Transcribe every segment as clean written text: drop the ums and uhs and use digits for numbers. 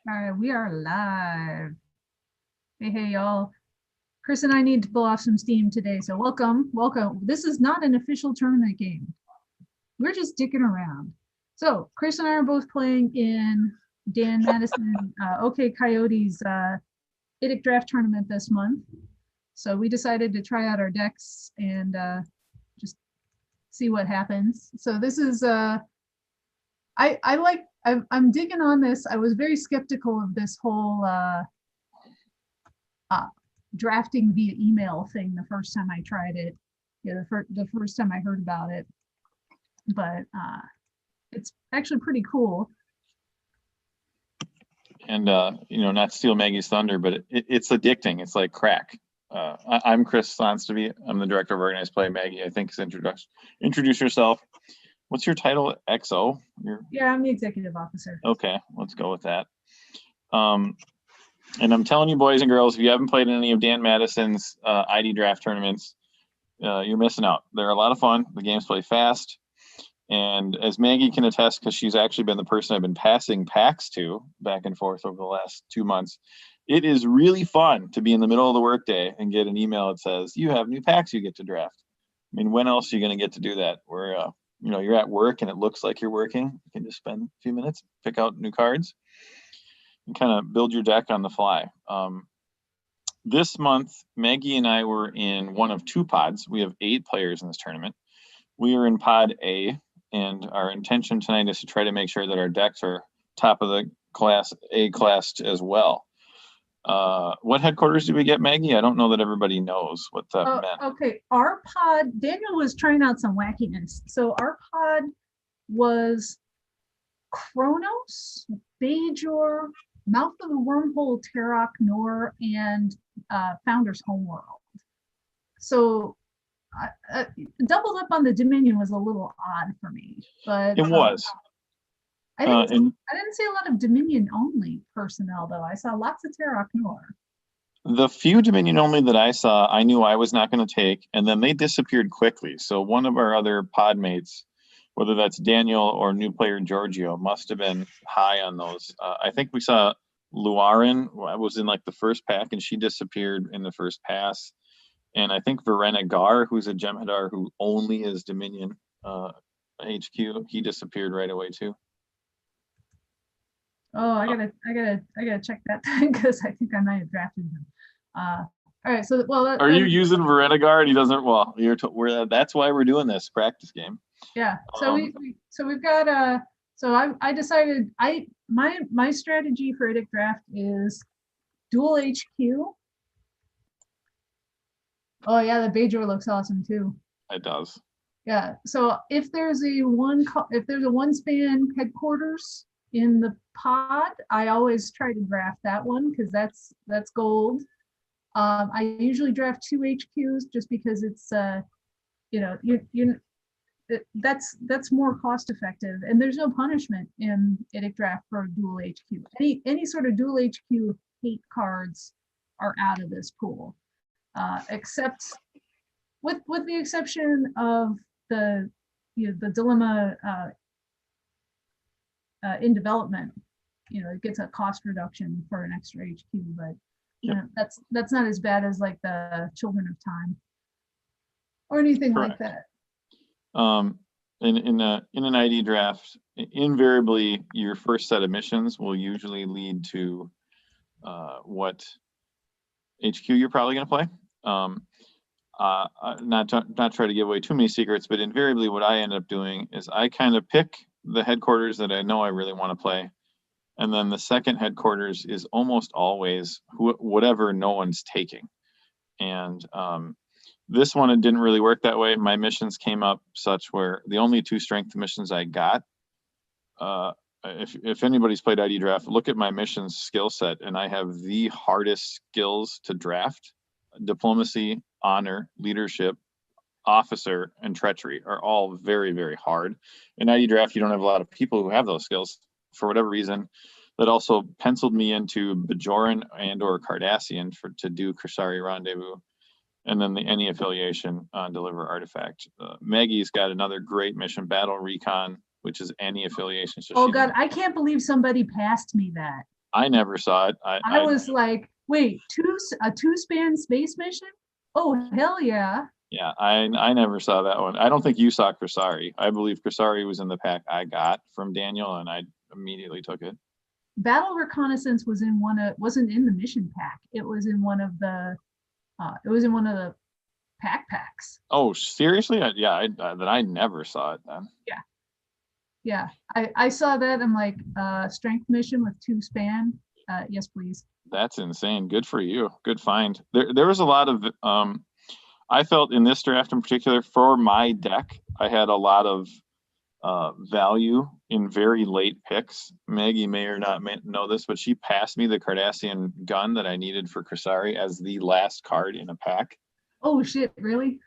All right, we are live. Hey, y'all. Chris and I need to blow off some steam today, so welcome. This is not an official tournament game. We're just dicking around. So Chris and I are both playing in Dan Madison, OK Coyotes IDIC draft tournament this month. So we decided to try out our decks and just see what happens. So this is I'm digging on this. I was very skeptical of this whole drafting via email thing the first time I tried it. Yeah, the first time I heard about it, but it's actually pretty cool. And not to steal Maggie's thunder, but it's addicting. It's like crack. I'm Chris Sonsteby. I'm the director of organized play. Maggie, I think, is introduce yourself. What's your title? XO? Yeah, I'm the executive officer. Okay, let's go with that. And I'm telling you, boys and girls, if you haven't played in any of Dan Madison's ID draft tournaments, you're missing out. They're a lot of fun. The games play fast. And as Maggie can attest, because she's actually been the person I've been passing packs to back and forth over the last 2 months, it is really fun to be in the middle of the workday and get an email that says, you have new packs you get to draft. I mean, when else are you going to get to do that? Where, you're at work and it looks like you're working. You can just spend a few minutes, pick out new cards, and kind of build your deck on the fly. This month, Maggie and I were in one of 2 pods. We have 8 players in this tournament. We are in pod A, and our intention tonight is to try to make sure that our decks are top of the class, A class as well. What headquarters did we get, Maggie? I don't know that everybody knows what that meant. Okay, our pod, Daniel was trying out some wackiness. So our pod was Kronos, Bajor, Mouth of the Wormhole, Terok, Nor, and Founder's Homeworld. So doubled up on the Dominion was a little odd for me, but it was. I didn't see a lot of Dominion only personnel though. I saw lots of Terok Nor. The few Dominion only that I saw, I knew I was not going to take, and then they disappeared quickly. So one of our other pod mates, whether that's Daniel or new player Giorgio, must have been high on those. I think we saw Luarin was in like the first pack, and she disappeared in the first pass. And I think Verena Gar, who's a Jem'Hadar who only is Dominion HQ, he disappeared right away too. Oh, I gotta check that thing because I think I might have drafted him. All right, so are you using Verena Gar? And he doesn't. Well, that's why we're doing this practice game. Yeah. So we've got So I decided my strategy for IDIC draft is dual HQ. Oh yeah, the Bajor looks awesome too. It does. Yeah. So if there's a one span headquarters in the pod, I always try to draft that one because that's gold. I usually draft 2 HQs just because it's that's more cost effective, and there's no punishment in IDIC draft for a dual HQ. Any sort of dual HQ hate cards are out of this pool. Except with the exception of the dilemma in development, it gets a cost reduction for an extra HQ, but that's not as bad as like the Children of Time or anything Correct. Like that. In an ID draft, invariably your first set of missions will usually lead to what HQ you're probably going to play. Not try to give away too many secrets, but invariably what I end up doing is I kind of pick the headquarters that I know I really want to play, and then the second headquarters is almost always whatever no one's taking. And this one, it didn't really work that way. My missions came up such where the only 2 strength missions I got, if anybody's played ID draft, look at my missions skill set, and I have the hardest skills to draft. Diplomacy, honor, leadership, officer, and treachery are all very, very hard. In ID draft, you don't have a lot of people who have those skills for whatever reason. That also penciled me into Bajoran and or Cardassian to do Krasari Rendezvous, and then the any affiliation on Deliver Artifact. Maggie's got another great mission, Battle Recon, which is any affiliation. So oh God, I can't believe somebody passed me that. I never saw it. I was like, wait, a two-span space mission? Oh, hell yeah. Yeah, I never saw that one. I don't think you saw Cusari. I believe Cusari was in the pack I got from Daniel, and I immediately took it. Battle Reconnaissance wasn't in the mission pack. It was in one of the packs. Oh, seriously? Then I never saw it then. Yeah. I saw that. I'm like, strength mission with 2-span. Yes, please. That's insane. Good for you. Good find. There was a lot of I felt in this draft in particular for my deck, I had a lot of value in very late picks. Maggie may or not know this, but she passed me the Cardassian gun that I needed for Cusari as the last card in a pack. Oh shit, really?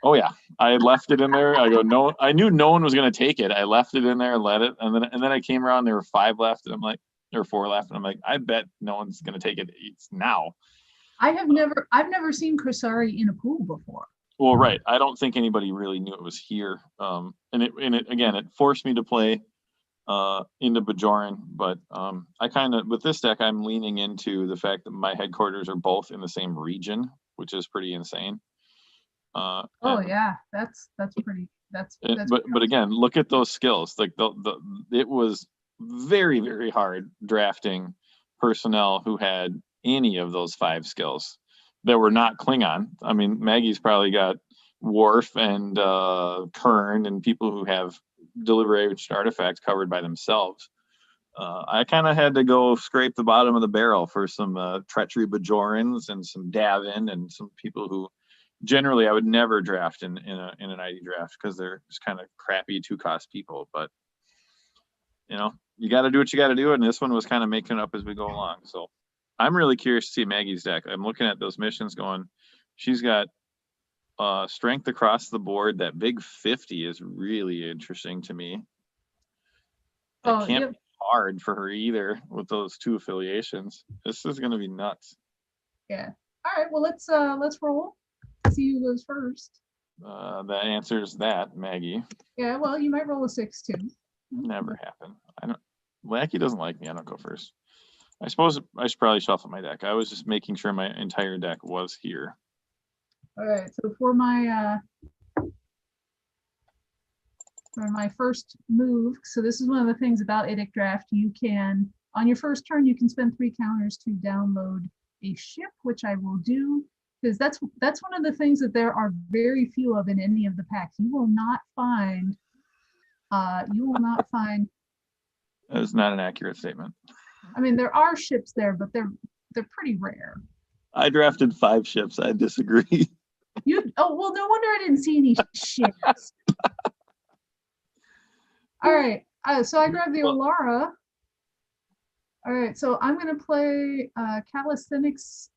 Oh yeah, I had left it in there. I go, no, I knew no one was going to take it. I left it in there, let it, and then I came around. There were 5 left, and I'm like, there were 4 left, and I'm like, I bet no one's going to take it. It's now. I've never seen Cusari in a pool before. Well, right. I don't think anybody really knew it was here. And it forced me to play into Bajoran, but I kind of, with this deck, I'm leaning into the fact that my headquarters are both in the same region, which is pretty insane. Oh yeah, that's pretty. But again, look at those skills. Like it was very, very hard drafting personnel who had any of those 5 skills that were not Klingon. I mean, Maggie's probably got Worf and Kern and people who have deliberate artifacts covered by themselves. I kind of had to go scrape the bottom of the barrel for some treachery Bajorans and some Davin and some people who generally I would never draft in an ID draft because they're just kind of crappy 2-cost people. But you know, you got to do what you got to do, and this one was kind of making it up as we go along. So I'm really curious to see Maggie's deck. I'm looking at those missions going, she's got strength across the board. That big 50 is really interesting to me. It can't be hard for her either with those 2 affiliations. This is going to be nuts. Yeah. All right. Well, let's roll. See who goes first. That answers that, Maggie. Yeah. Well, you might roll a 6 too. Never happen. Wacky doesn't like me. I don't go first. I suppose I should probably shuffle my deck. I was just making sure my entire deck was here. All right. So for my first move, so this is one of the things about IDIC draft. You can, on your first turn, you can spend 3 counters to download a ship, which I will do because that's one of the things that there are very few of in any of the packs. You will not find. That is not an accurate statement. I mean, there are ships there, but they're pretty rare. I drafted 5 ships. I disagree. Oh well, no wonder I didn't see any ships. All right, so I grabbed the Olara. All right, so I'm going to play Calisthenics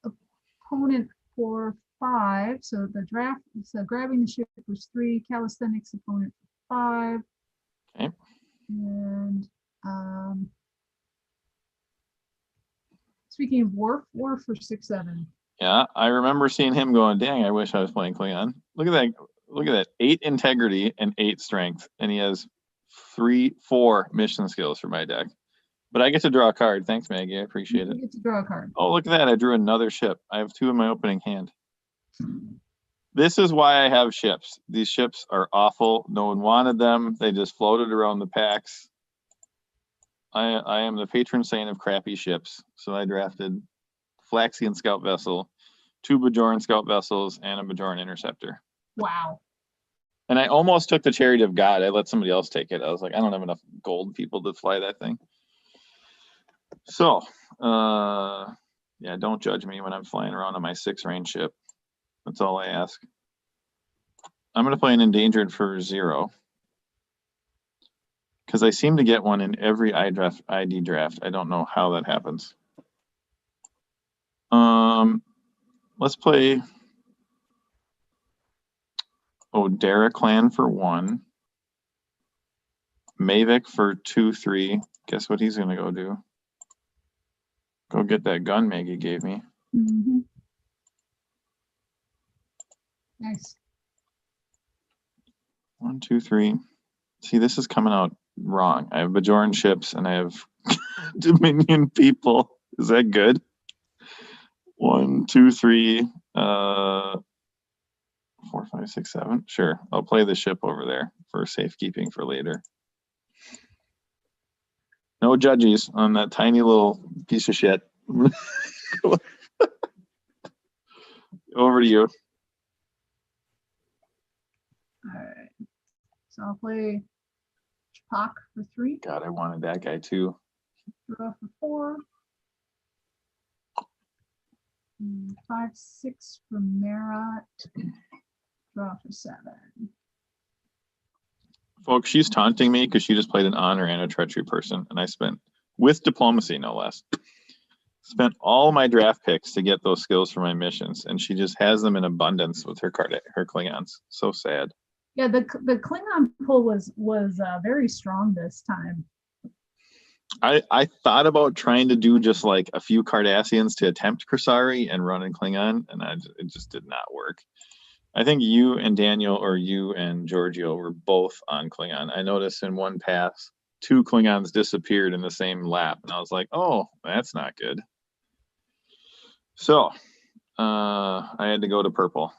opponent for 5. So the draft, so grabbing the ship was 3, Calisthenics opponent for 5. Okay. And speaking of Worf for 6/7. Yeah, I remember seeing him going, dang, I wish I was playing Klingon. Look at that. 8 integrity and 8 strength. And he has 4 mission skills for my deck. But I get to draw a card. Thanks, Maggie. I appreciate it. You get to draw a card. Oh, look at that. I drew another ship. I have 2 in my opening hand. This is why I have ships. These ships are awful. No one wanted them. They just floated around the packs. I am the patron saint of crappy ships. So I drafted Flaxian Scout Vessel, 2 Bajoran Scout Vessels, and a Bajoran Interceptor. Wow. And I almost took the Chariot of God. I let somebody else take it. I was like, I don't have enough gold people to fly that thing. So, yeah, don't judge me when I'm flying around on my 6-range ship. That's all I ask. I'm going to play an Endangered for 0. Because I seem to get one in every ID draft. I don't know how that happens. Let's play Odera Clan for 1. Mavic for 2/3. Guess what he's going to go do? Go get that gun Maggie gave me. Mm-hmm. Nice. 1, 2, 3. See, this is coming out wrong. I have Bajoran ships and I have Dominion people. Is that good? 1, 2, 3, 4, 5, 6, 7. Sure, I'll play the ship over there for safekeeping for later. No judges on that tiny little piece of shit. Over to you. All right. So I'll play Chpak for 3. God, I wanted that guy too. Draw for 4. 5, 6 for Marat. Draw for 7. Folks, she's taunting me because she just played an honor and a treachery person, and I spent, with diplomacy no less, spent all my draft picks to get those skills for my missions, and she just has them in abundance with her Klingons. So sad. Yeah, the Klingon pull was very strong this time. I thought about trying to do just like a few Cardassians to attempt Kursari and run in Klingon, and it just did not work. I think you and Daniel, or you and Giorgio, were both on Klingon. I noticed in one pass, 2 Klingons disappeared in the same lap, and I was like, oh, that's not good. So I had to go to purple.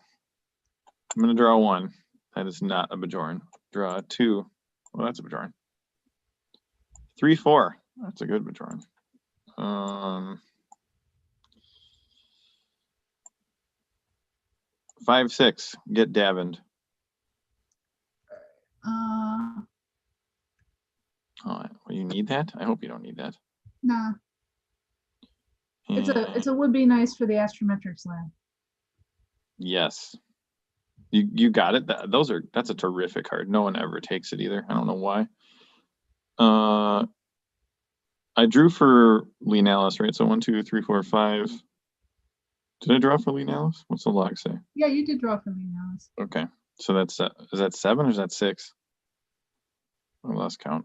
I'm going to draw 1. That is not a Bajoran. Draw 2. Well, that's a Bajoran. 3, 4. That's a good Bajoran. 5, 6. Get Davened. Oh, well, you need that? I hope you don't need that. nah. And It's a would be nice for the astrometrics lab. yes. You got it. That's a terrific card. No one ever takes it either. I don't know why. I drew for Leonalis, right? So 1, 2, 3, 4, 5. Did I draw for Leonalis? What's the log say? Yeah, you did draw for Leonalis. Okay. So that's is that 7 or is that 6? I lost count.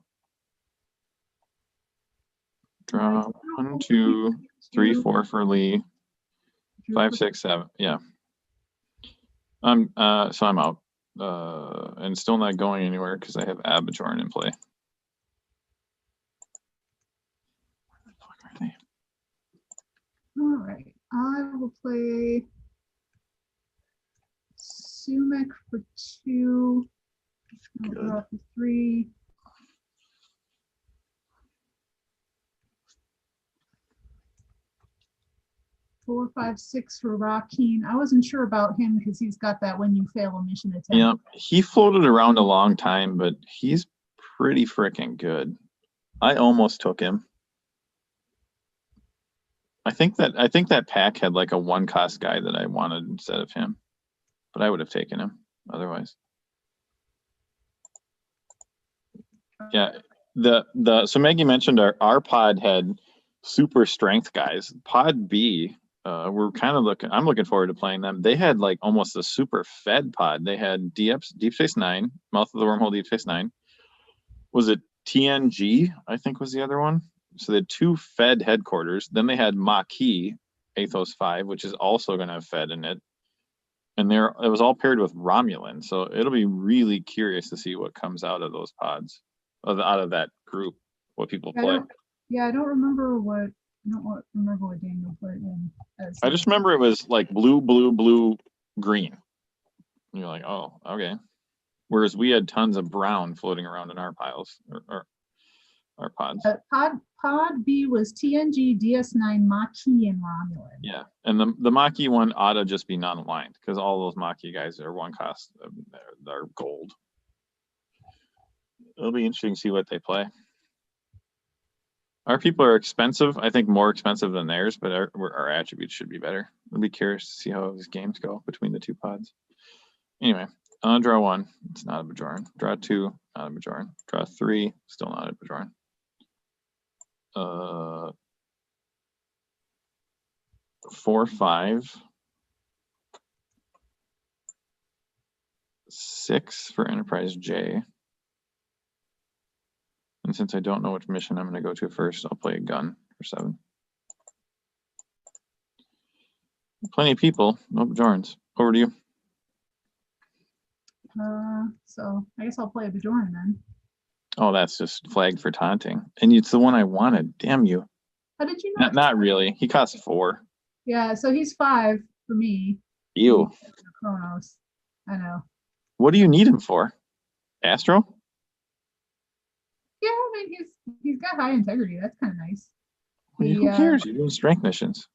Draw 1, 2, 3, 4 for Lee. 5, 6, 7. Yeah. So I'm out. And still not going anywhere because I have Abajoran in play. Where the fuck are they? All right. I will play Sumac for 2. I'll draw for 3. Four, 5, 6 for Rakeen. I wasn't sure about him because he's got that when you fail a mission attempt. Yeah, he floated around a long time, but he's pretty freaking good. I almost took him. I think that pack had like a 1-cost guy that I wanted instead of him, but I would have taken him otherwise. Yeah, so Maggie mentioned our pod had super strength guys. Pod B, we're kind of I'm looking forward to playing them. They had like almost a super fed pod. They had Deep Space Nine, Mouth of the Wormhole, Deep Space Nine. Was it TNG? I think was the other one. So they had 2 fed headquarters. Then they had Maquis, Athos 5, which is also going to have fed in it. And it was all paired with Romulan. So it'll be really curious to see what comes out of those pods, out of that group, what people play. I don't remember what Daniel put in. I just remember it was like blue, blue, blue, green. And you're like, oh, okay. Whereas we had tons of brown floating around in our piles, or our pods. Pod B was TNG, DS9, Maquis, and Romulan. Yeah, and the Maquis one ought to just be non-aligned because all those Maquis guys are 1-cost. They're gold. It'll be interesting to see what they play. Our people are expensive. I think more expensive than theirs, but our attributes should be better. I'll be curious to see how these games go between the 2 pods. Anyway, I'll draw 1. It's not a Bajoran. Draw 2. Not a Bajoran. Draw 3. Still not a Bajoran. 4, 5, 6 for Enterprise J. And since I don't know which mission I'm going to go to first, I'll play a gun for 7. Plenty of people, no Bajorans. Over to you. So I guess I'll play a Bajoran then. Oh, that's just flagged for taunting. And it's the one I wanted. Damn you. How did you know? Not really. He costs 4. Yeah, so he's 5 for me. Ew. Chronos. I know. What do you need him for? Astro? Yeah, I mean he's got high integrity. That's kind of nice. Who cares? You're doing strength missions.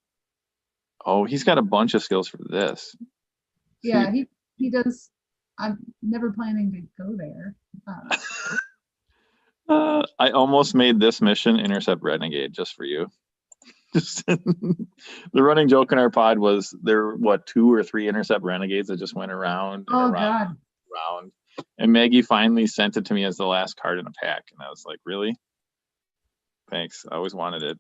Oh, he's got a bunch of skills for this. Yeah, he does. I'm never planning to go there. I almost made this mission intercept Renegade just for you. Just the running joke in our pod was there were 2 or 3 intercept Renegades that just went around and around. And Maggie finally sent it to me as the last card in a pack, and I was like, really? Thanks. I always wanted it.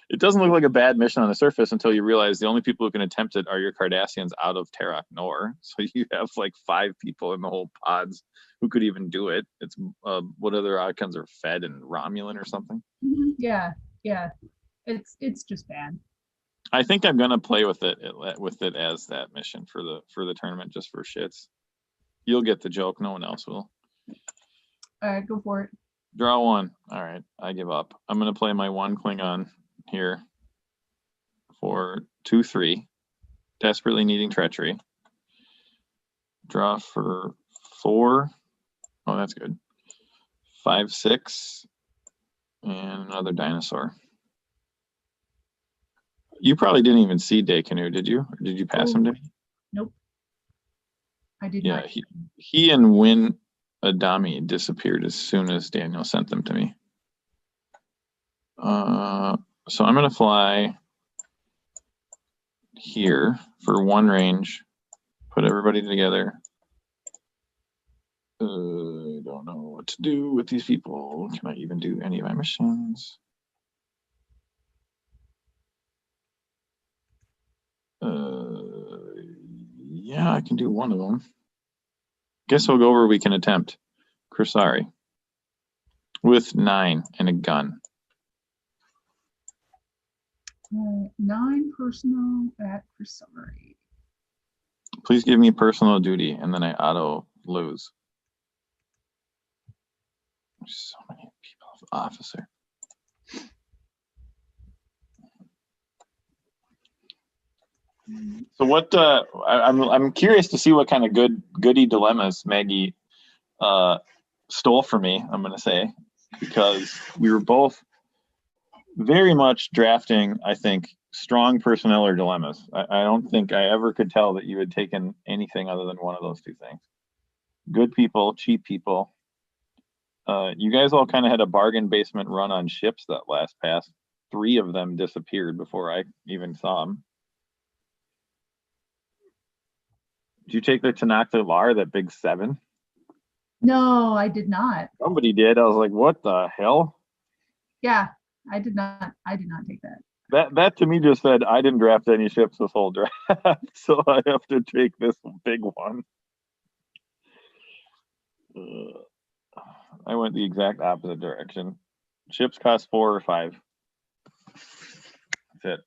It doesn't look like a bad mission on the surface until you realize the only people who can attempt it are your Cardassians out of Terok Nor. So you have like 5 people in the whole pods who could even do it. It's what other icons are Fed and Romulan or something? Yeah. It's just bad. I think I'm gonna play with it as that mission for the tournament just for shits. You'll get the joke. No one else will. All right, go for it. Draw 1. All right, I give up. I'm gonna play my 1 Klingon here for 2/3. Desperately needing treachery. Draw for 4. Oh, that's good. 5/6, and another dinosaur. You probably didn't even see Day Canoe, did you? Or did you pass him to me? Nope. I did Yeah, not. he and Win Adami disappeared as soon as Daniel sent them to me. So I'm gonna fly here for 1 range. Put everybody together. I don't know what to do with these people. Can I even do any of my missions? Yeah, I can do one of them. Guess we'll go where we can attempt. Kursari. With 9 and a gun. 9 personal at Kursari. Please give me personal duty, and then I auto lose. There's so many people. Officer. So what? I'm curious to see what kind of goody dilemmas Maggie stole from me. I'm going to say, because we were both very much drafting, I think, strong personnel or dilemmas. I don't think I ever could tell that you had taken anything other than one of those 2 things. Good people, cheap people. You guys all kind of had a bargain basement run on ships that last pass. 3 of them disappeared before I even saw them. Did you take the Tanakh Lar, that big 7? No, I did not. Somebody did. I was like, what the hell? Yeah, I did not take that. That to me just said I didn't draft any ships this whole draft, so I have to take this big one. I went the exact opposite direction. Ships cost 4 or 5. That's it.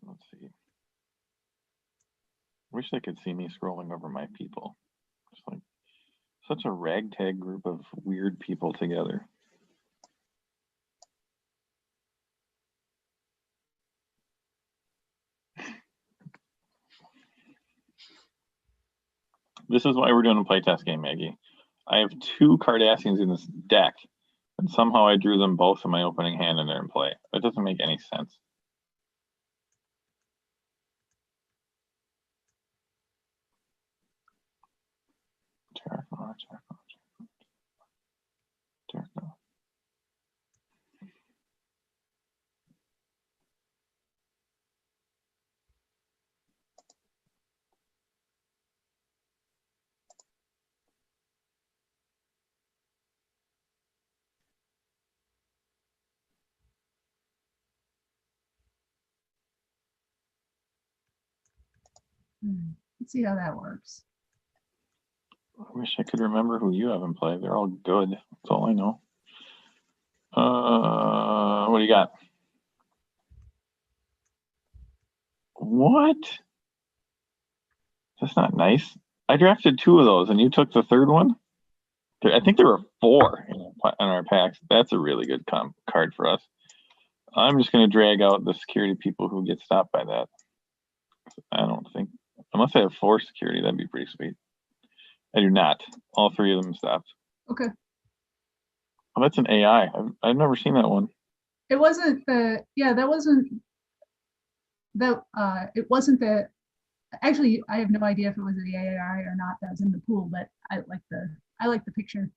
Let's see. Wish they could see me scrolling over my people. It's like such a ragtag group of weird people together. This is why we're doing a playtest game, Maggie. I have 2 Cardassians in this deck, and somehow I drew them both in my opening hand and they're in play. That doesn't make any sense. Let's see how that works. I wish I could remember who you have in play. They're all good. That's all I know. What do you got? What? That's not nice. I drafted 2 of those, and you took the 3rd one. I think there were 4 in our packs. That's a really good card for us. I'm just going to drag out the security people who get stopped by that. I don't think, unless I have 4 security, that'd be pretty sweet. I do not. All 3 of them stopped. Okay. Oh, that's an AI. I've never seen that one. It wasn't the, yeah, that wasn't, that, it wasn't the, actually, I have no idea if it was the AI or not that was in the pool, but I like the picture.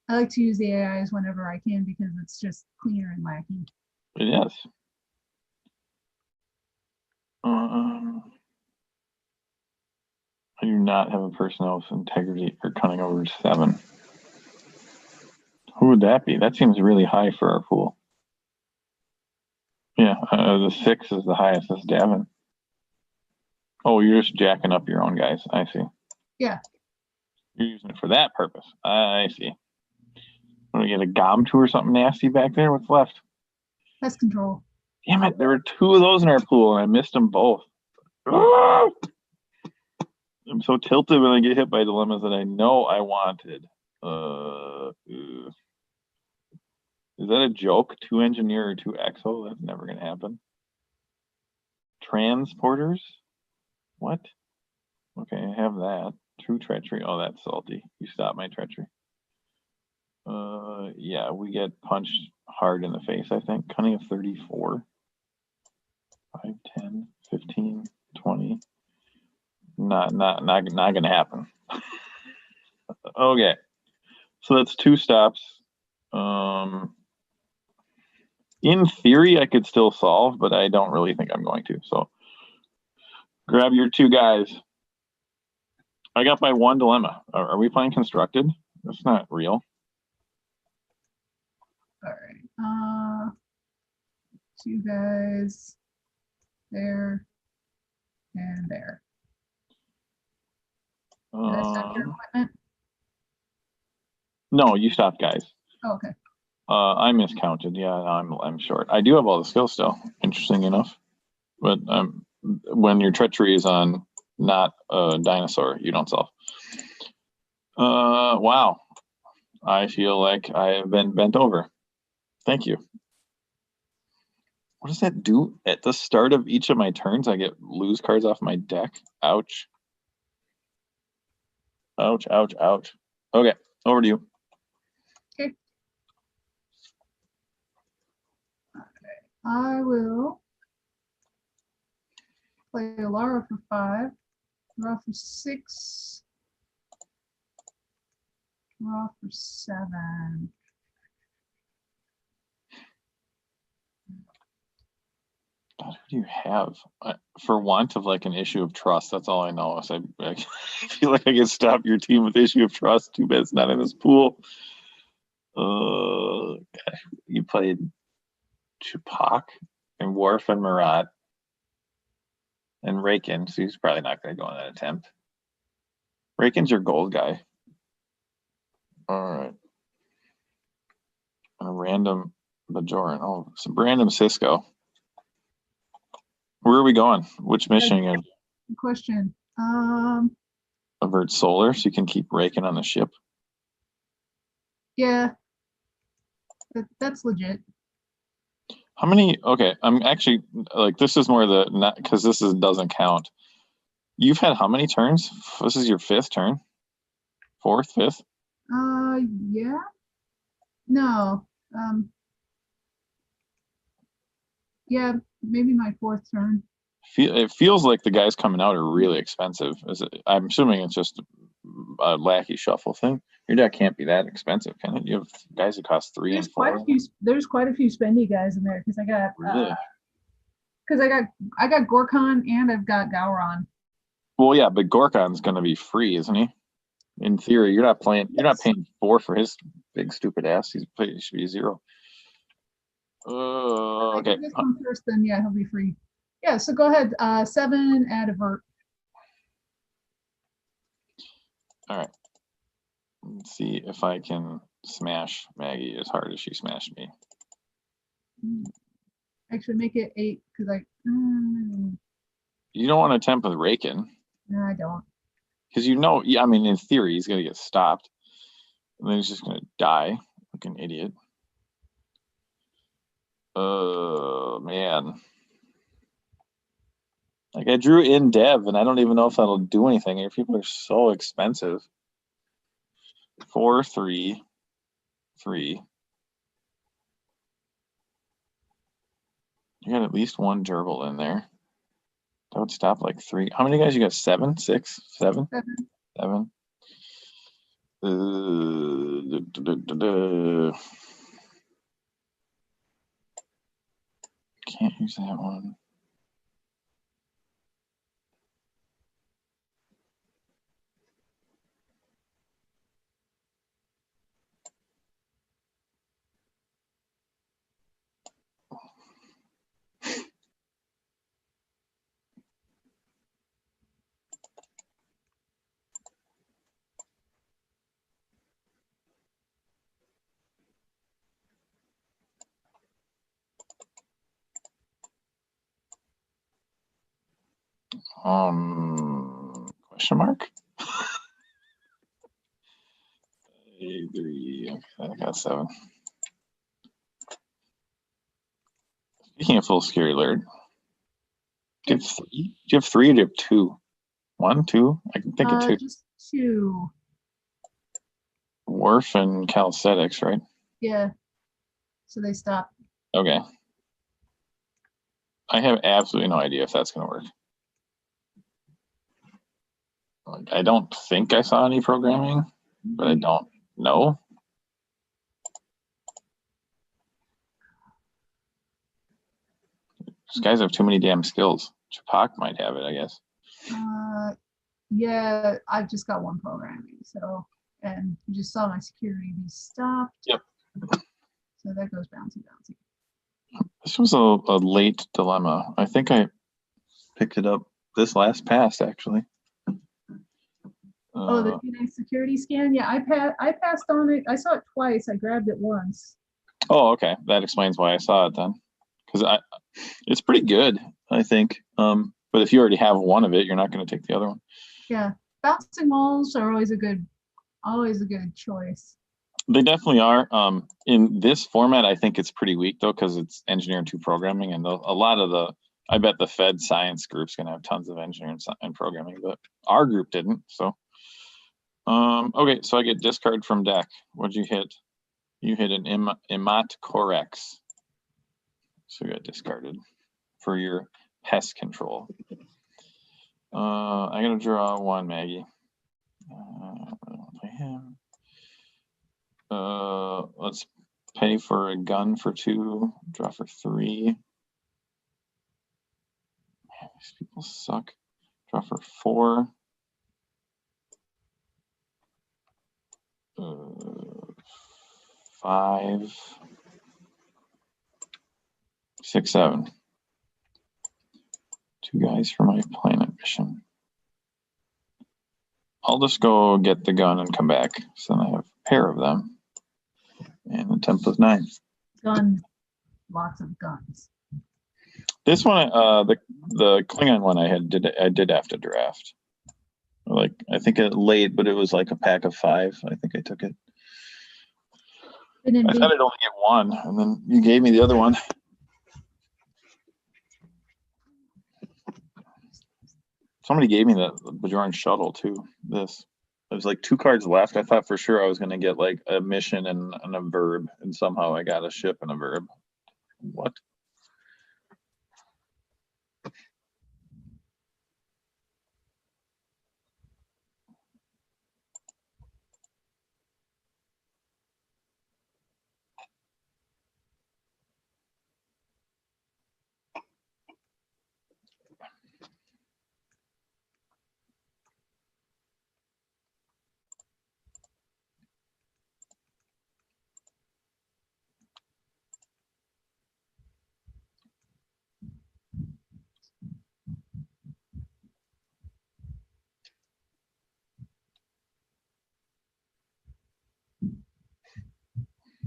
I like to use the AIs whenever I can because it's just cleaner and lacking. It is. I do not have a person else integrity or cunning over 7. Who would that be? That seems really high for our pool. Yeah, the 6 is the highest. That's Davin. Oh, you're just jacking up your own guys. I see. Yeah. You're using it for that purpose. I see. Want to get a Gomtu or something nasty back there? What's left? Pest control. Damn it, there were 2 of those in our pool and I missed them both. I'm so tilted when I get hit by dilemmas that I know I wanted. Is that a joke? 2 engineer or 2 exo? That's never gonna happen. Transporters? What? Okay, I have that. True treachery. Oh, that's salty. You stopped my treachery. Yeah, we get punched hard in the face, I think. Cunning of 34. 5, 10, 15, 20. Not gonna happen. Okay. So that's 2 stops. In theory, I could still solve, but I don't really think I'm going to. So grab your 2 guys. I got my 1 dilemma. Are we playing constructed? That's not real. All right. 2 guys there and there. Did I stop your equipment? No, you stopped, guys. Oh, okay. I miscounted. Yeah, I'm short. I do have all the skills still. Interesting enough, but when your treachery is on not a dinosaur, you don't solve. Wow. I feel like I have been bent over. Thank you. What does that do? At the start of each of my turns, I get lose cards off my deck. Ouch. Ouch, ouch, ouch. Okay, over to you. Okay. I will play Alara for 5, draw for 6, draw for 7. God, who do you have? For want of like an issue of trust, that's all I know. So I feel like I can stop your team with issue of trust. Too bad it's not in this pool. You played Chupak and Worf and Marat and Rakin, so he's probably not going to go on that attempt. Rakin's your gold guy. All right. A random Bajoran. Oh, some random Cisco. Where are we going? Which mission? Good question. Avert solar, so you can keep raking on the ship. Yeah, that's legit. How many? Okay, I'm actually like this is more the not because this doesn't count. You've had how many turns? This is your 5th turn. 4th, 5th. Yeah. No. Yeah, maybe my 4th turn. It feels like the guys coming out are really expensive. I'm assuming it's just a lackey shuffle thing. Your deck can't be that expensive, can it? You have guys that cost 3 and 4. There's quite a few spendy guys in there because I got really. Because I got Gorkon and I've got Gowron. Well, yeah, but Gorkon's going to be free, isn't he? In theory, you're not paying 4 for his big stupid ass. He should be 0. Okay. If this one first, then yeah, he'll be free. Yeah, so go ahead. 7, add avert. All right. Let's see if I can smash Maggie as hard as she smashed me. Actually, make it 8 because You don't want to attempt with Raken. no, I don't. Because I mean, in theory, he's going to get stopped. And then he's just going to die like an idiot. Man. Like, I drew in Dev, and I don't even know if that'll do anything. Your people are so expensive. 4, 3, 3. You got at least one gerbil in there. That would stop like 3. How many guys you got? 7, 6, 7? 7. Can't use that one. Question mark? 8, 3. Okay, I got 7. Speaking of full scary alert, do you have 3? Do you have 3 or do you have 2? 1, 2? I can think of 2. Just 2. Worf and calisthenics, right? Yeah. So they stop. Okay. I have absolutely no idea if that's going to work. I don't think I saw any programming, but I don't know. These guys have too many damn skills. Chapak might have it, I guess. Yeah, I've just got 1 programming. So, and you just saw my security be stopped. Yep. So that goes bouncy, bouncy. This was a late dilemma. I think I picked it up this last pass, actually. Oh, the P9 security scan? Yeah, I passed on it. I saw it twice. I grabbed it once. Oh, okay. That explains why I saw it then. Because it's pretty good, I think. But if you already have one of it, you're not going to take the other one. Yeah, bouncing walls are always a good choice. They definitely are. In this format, I think it's pretty weak though, because it's engineering 2 programming, and a lot of I bet the Fed science group's going to have tons of engineering and programming, but our group didn't. So, okay, so I get discard from deck. What'd you hit? You hit an Imat Corex. So you got discarded for your pest control. I gotta draw 1, Maggie. Let's pay for a gun for 2, draw for 3. Man, these people suck. Draw for 4. 5, 6, 7. 2 guys for my planet mission. I'll just go get the gun and come back. So then I have a pair of them. And the temp was 9. Guns, lots of guns. This one, the Klingon one I did have to draft. Like, I think it late, but it was like a pack of 5. I think I took it. I thought I'd only get 1, and then you gave me the other one. Somebody gave me the Bajoran shuttle too. This. There's like 2 cards left. I thought for sure I was going to get like a mission and a verb, and somehow I got a ship and a verb. What?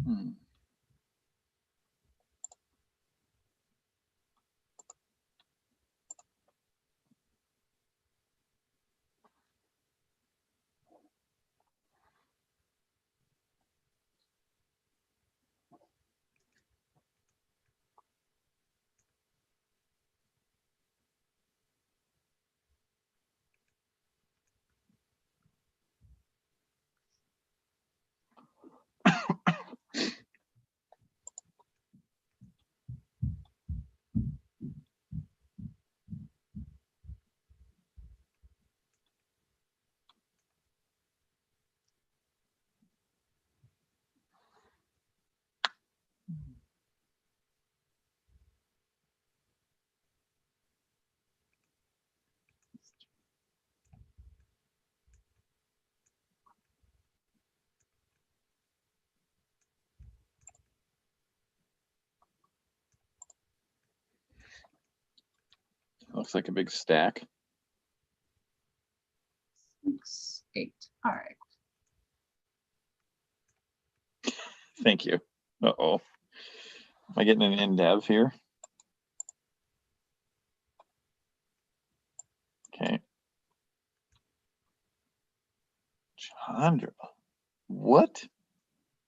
Hmm. Looks like a big stack. 6, 8. All right. Thank you. Uh-oh. Am I getting an in-dev here? Okay. Chandra. What?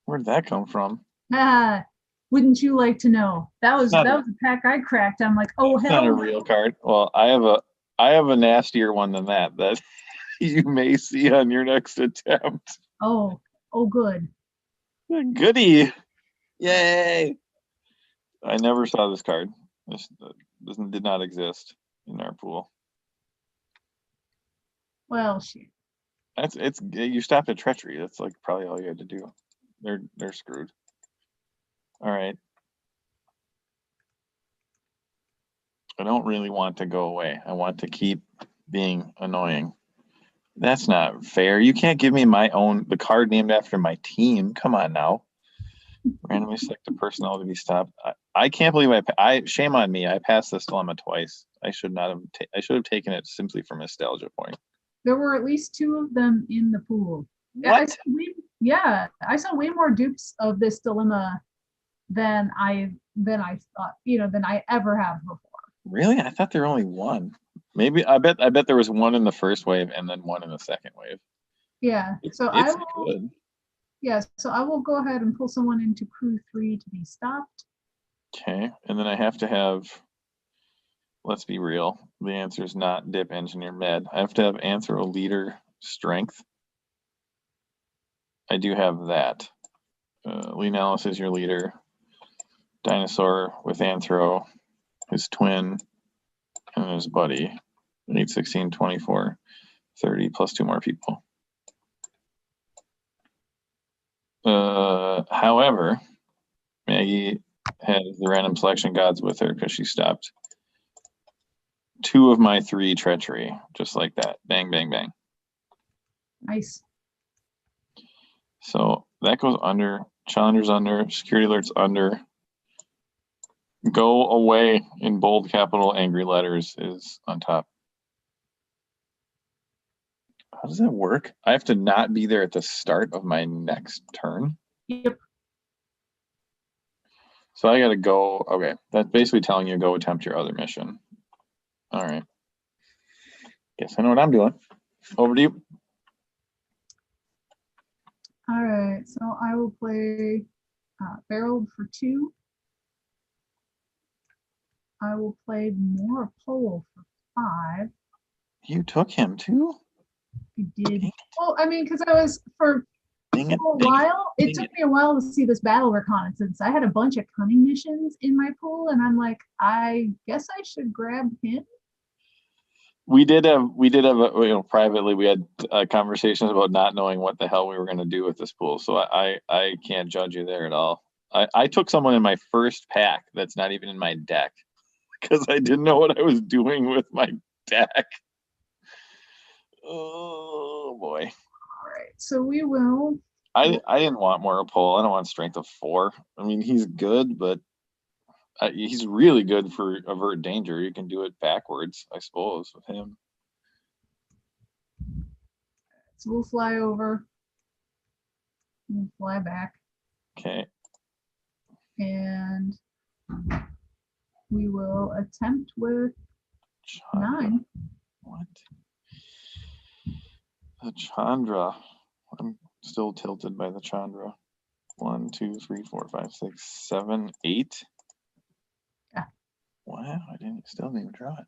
Where did that come from? Ah, wouldn't you like to know? That was Not that a- was a pack I cracked. I'm like, oh It's not hell a no. real card. Well, I have a nastier one than that you may see on your next attempt. Oh, oh good. Goody. Yay. I never saw this card. This did not exist in our pool. Well, shit. It's you stopped at treachery. That's like probably all you had to do. They're screwed. All right. I don't really want to go away. I want to keep being annoying. That's not fair. You can't give me the card named after my team. Come on now. Randomly select a personnel to be stopped. I can't believe shame on me. I passed this dilemma twice. I should not have. I should have taken it simply for nostalgia point. There were at least 2 of them in the pool. What? I saw way more dupes of this dilemma than I thought, than I ever have before. Really? I thought there were only one. Maybe I bet there was one in the first wave and then one in the second wave. Yeah. So It's good. Yeah, so I will go ahead and pull someone into crew 3 to be stopped. Okay, and then I have to have, let's be real, the answer is not dip engineer med. I have to have anthro leader strength. I do have that. Leonalis is your leader. Dinosaur with anthro, his twin, and his buddy. 8, 16, 24, 30 plus 2 more people. However, Maggie has the random selection gods with her because she stopped 2 of my 3 treachery, just like that. Bang, bang, bang. Nice. So that goes under. Challenger's under. Security alerts under. Go away in bold capital angry letters is on top. How does that work? I have to not be there at the start of my next turn. Yep. So I got to go. Okay. That's basically telling you go attempt your other mission. All right. Guess I know what I'm doing. Over to you. All right. So I will play barreled for 2. I will play more pole for 5. You took him too? I did. Well, I mean, because I was for a while, it took me a while to see this battle reconnaissance. I had a bunch of cunning missions in my pool, and I'm like, I guess I should grab him. We did have, privately, we had conversations about not knowing what the hell we were going to do with this pool. So I can't judge you there at all. I took someone in my first pack that's not even in my deck because I didn't know what I was doing with my deck. Oh boy. All right. So we will. I didn't want more pole. I don't want strength of 4. I mean, he's good, but he's really good for avert danger. You can do it backwards, I suppose, with him. So we'll fly over. We'll fly back. Okay. will attempt with Chandra. 9. What? The Chandra. I'm still tilted by the Chandra. 1, 2, 3, 4, 5, 6, 7, 8. Yeah. Wow, still didn't even draw it.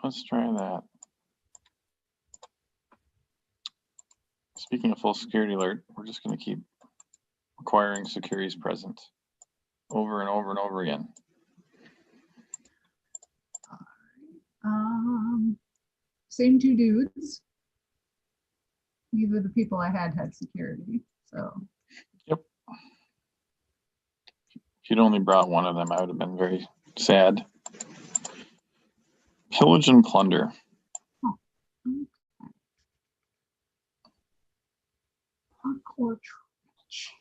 Let's try that. Speaking of full security alert, we're just going to keep requiring securities present over and over and over again. Same 2 dudes. Neither of the people I had security. So. Yep. If you'd only brought one of them, I would have been very sad. Pillage and plunder. Oh, okay. Hardcore trash.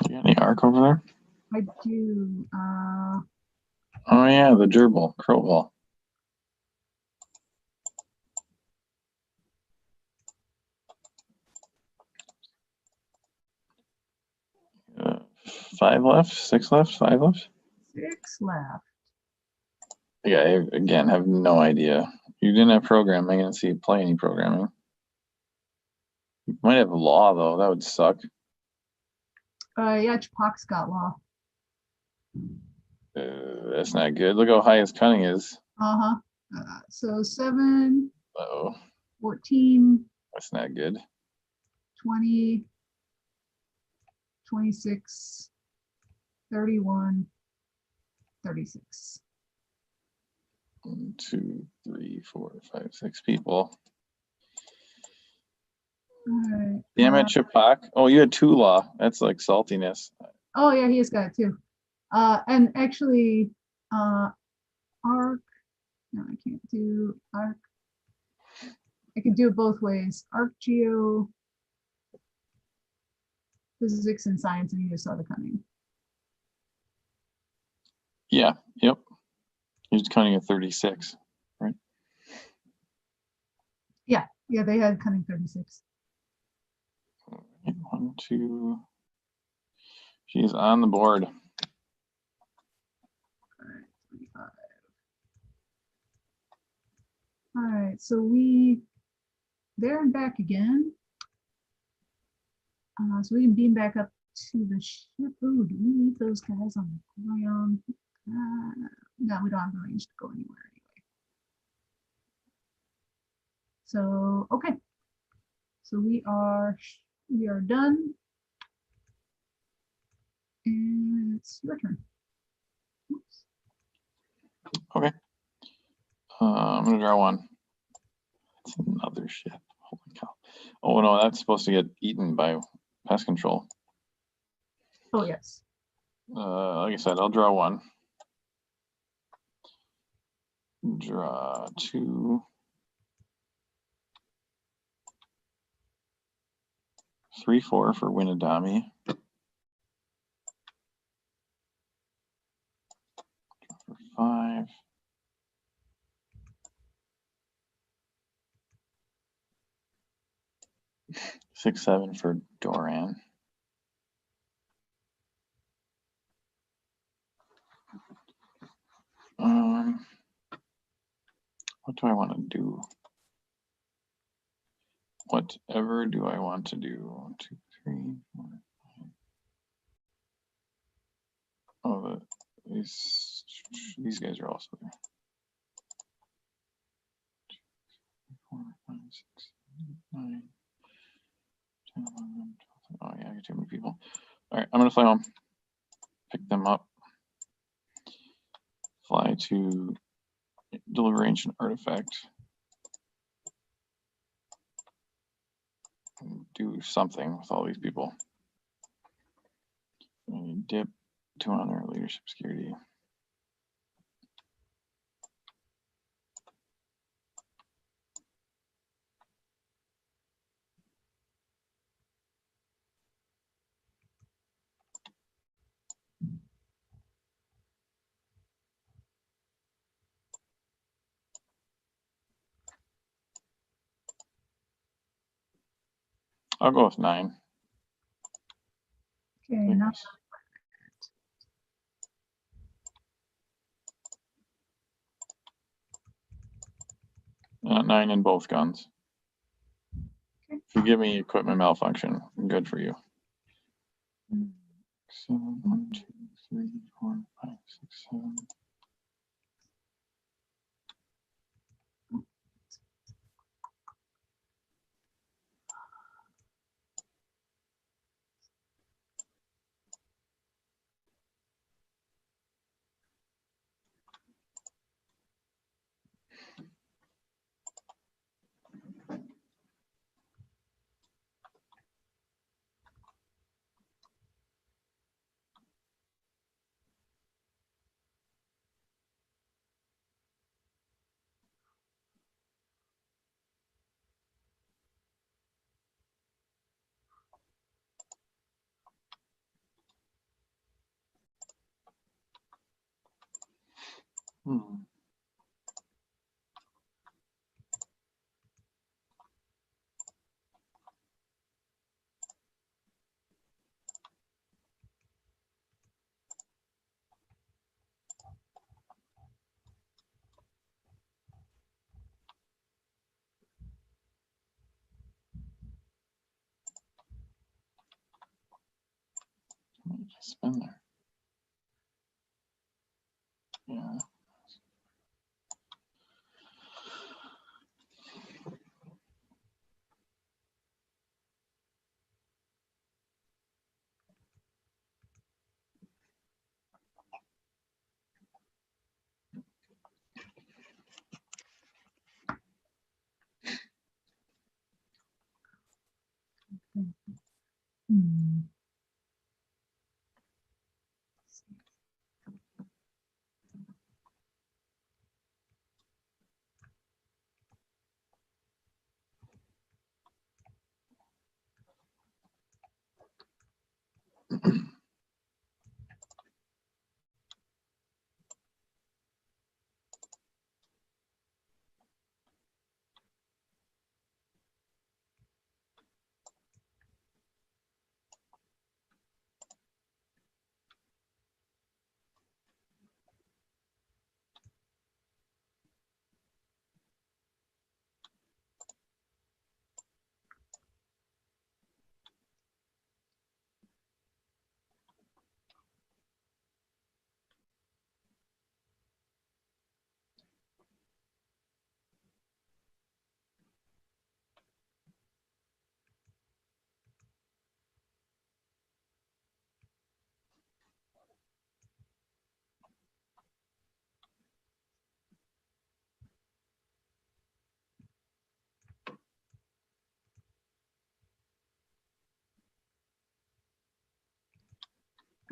You got any arc over there? I do. Oh yeah, the gerbil, crowball. Uh, 5 left, 6 left, 5 left. 6 left. Yeah, I again have no idea. You didn't have programming. I didn't see you play any programming. You might have law though. That would suck. Yeah, Chapak's got law. That's not good. Look how high his cunning is. So 7, Uh-oh. 14, That's not good. 20, 26, 31, 36. 1, 2, 3, 4, 5, 6 people. All right. Damn it, Chapak. Oh, you had 2 law. That's like saltiness. Oh yeah, he's got it too. And actually, arc. No, I can't do arc. I can do it both ways. Arc, geo, physics, and science, and you just saw the cunning. Yeah. Yep. He's cunning at 36, right? Yeah. Yeah, they had cunning 36. 1, 2. She's on the board. All right, 25. All right, so we there and back again. So we can beam back up to the ship. Ooh, do we need those guys on the ground? No, we don't have the range to go anywhere anyway. So, okay. So we are done. And it's your turn. Oops. Okay. I'm gonna draw one. It's another ship. Holy cow. Oh no, that's supposed to get eaten by pest control. Oh, yes. Like I said, I'll draw one. Draw two. 3/4 for Winadami. For 5. 6/7 for Doran. What do I want to do? Whatever do I want to do? 1, 2, 3, 4, 5. Oh, these guys are also there. 2, 3, 4, 5, 6, 7, 8, 9, 10, 11, 12. Oh yeah, I got too many people. All right, I'm gonna fly home. Pick them up. Fly to deliver ancient artifact. Do something with all these people. Dip 2 on their leadership security. I'll go with 9. Okay, now Not 9 in both guns. Okay. If you give me equipment malfunction, good for you. 7, 1, 2, 3, 4, 5, 6, 7. What did I spend there? Yeah.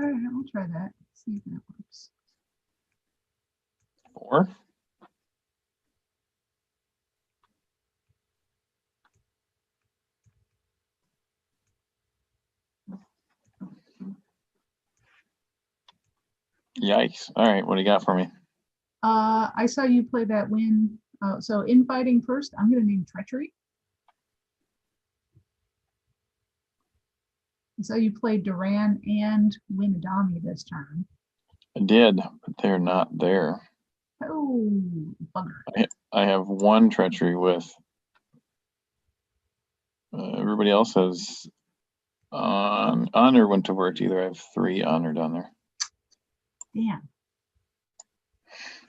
All right, I'll try that. See if that works. 4. Yikes. All right, what do you got for me? I saw you play that win. So infighting first, I'm going to name treachery. I saw you play Duran and Winadami this turn. I did, but they're not there. Oh, bugger. I have 1 treachery with. Everybody else has honor wouldn't have worked either. I have 3 honor down there. Damn.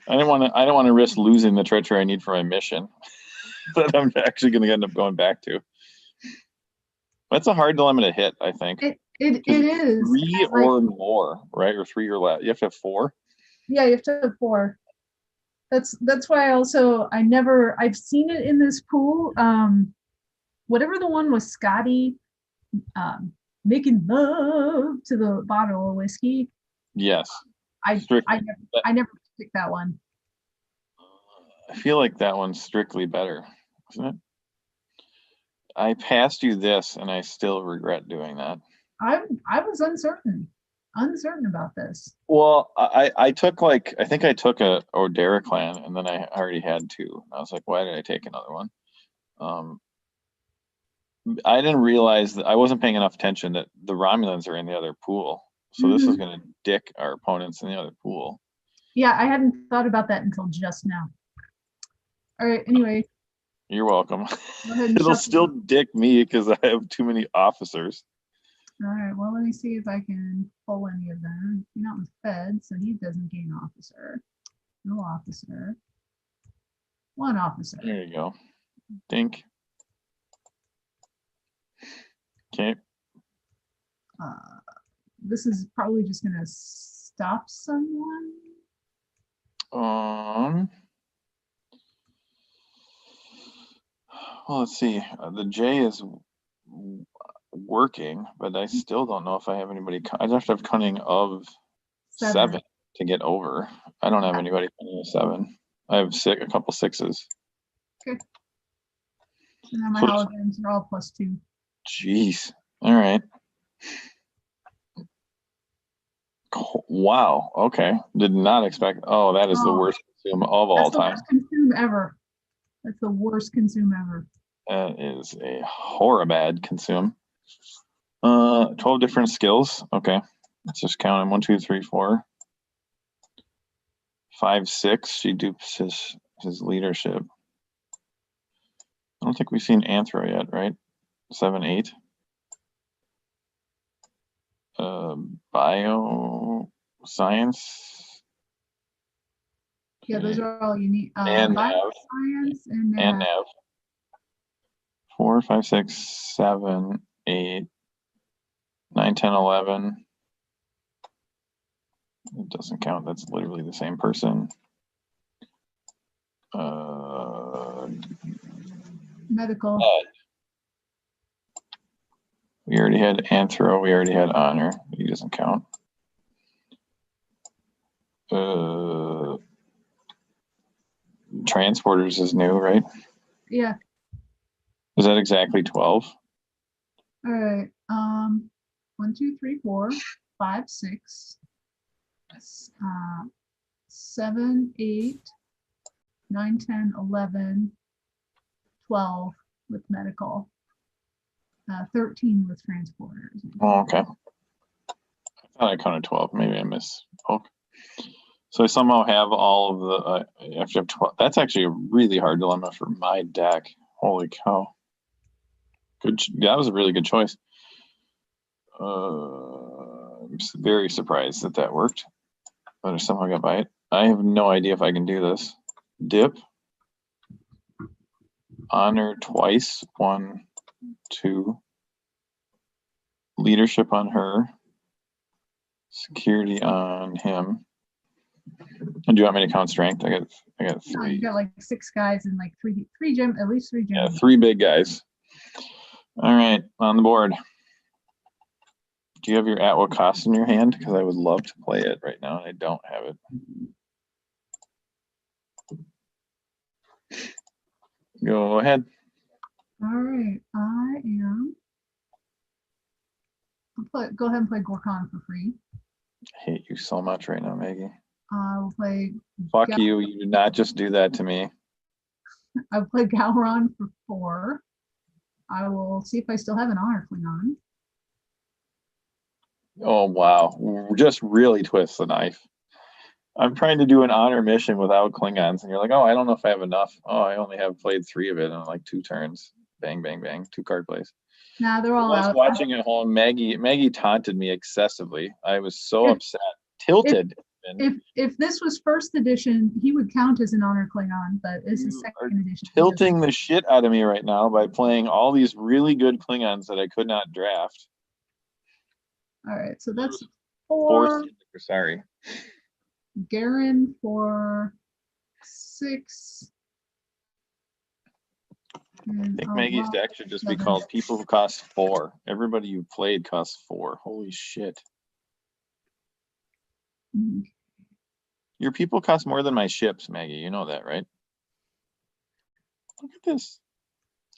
I don't want to risk losing the treachery I need for my mission that I'm actually going to end up going back to. That's a hard dilemma to hit, I think. It is 3 or more, right? Or 3 or less. You have to have 4. Yeah, you have to have 4. That's why I've seen it in this pool. Whatever the one with Scotty making love to the bottle of whiskey. Yes. I never picked that one. I feel like that one's strictly better, isn't it? I passed you this and I still regret doing that. I was uncertain about this. Well, I took I think I took a Odera clan and then I already had 2. I was like, why did I take another one? I didn't realize that I wasn't paying enough attention that the Romulans are in the other pool. So this is going to dick our opponents in the other pool. Yeah, I hadn't thought about that until just now. All right, anyway. You're welcome. Go ahead and It'll still dick me because I have too many officers. All right, well, let me see if I can pull any of them. You're not with Fed, so he doesn't gain officer. No officer. 1 officer. There you go. Think. Okay. This is probably just going to stop someone. Well, let's see. The J is working, but I still don't know if I have anybody. I'd have to have cunning of 7 to get over. I don't have anybody cunning of 7. I have a couple 6s. Okay. And then my holograms are all +2. Jeez. All right. Wow. Okay. Did not expect. Oh, that is the worst consume of all time. That's the worst consume ever. That's the worst consume ever. That is a horribad consume. 12 different skills. Okay. Let's just count them. 1, 2, 3, 4, 5, 6. She dupes his leadership. I don't think we've seen Anthro yet, right? 7, 8. Bio science. Yeah, those are all you need. And Bioscience and Nav. 4, 5, 6, 7, 8, 9, 10, 11. It doesn't count. That's literally the same person. Medical. We already had Anthro. We already had Honor. He doesn't count. Transporters is new, right? Yeah. Is that exactly 12? All right. 1, 2, 3, 4, 5, 6, 7, 8, 9, 10, 11, 12 with medical. 13 with transporters. Oh, okay. I thought I counted 12. Maybe I misspoke. So I somehow have all of the. You have to have 12. That's actually a really hard dilemma for my deck. Holy cow! Good. That was a really good choice. I'm very surprised that worked. But I somehow got by it. I have no idea if I can do this. Dip. Honor twice. 1, 2. Leadership on her. Security on him. And do you want me to count strength? I got 3. No, you got like 6 guys and like three gem, at least 3 gems. Yeah, 3 big guys. All right, on the board. Do you have your at what cost in your hand? Because I would love to play it right now, and I don't have it. Go ahead. All right, I am. Go ahead and play Gorkon for free. I hate you so much right now, Maggie. I'll play. Fuck you. You did not just do that to me. I'll play Galron for 4. I will see if I still have an honor Klingon. Oh, wow. Just really twist the knife. I'm trying to do an honor mission without Klingons, and you're like, oh, I don't know if I have enough. Oh, I only have played 3 of it in like 2 turns. Bang, bang, bang. 2 card plays. Nah, they're all I was out. watching at home. Maggie taunted me excessively. I was so upset. Tilted. If this was first edition, he would count as an honor Klingon, but this is second edition. Tilting the shit out of me right now by playing all these really good Klingons that I could not draft. All right, so that's 4. Sorry. Garen for 6. I think Maggie's deck should just be called People Who Cost 4. Everybody you played costs 4. Holy shit. Your people cost more than my ships, Maggie. You know that, right? Look at this.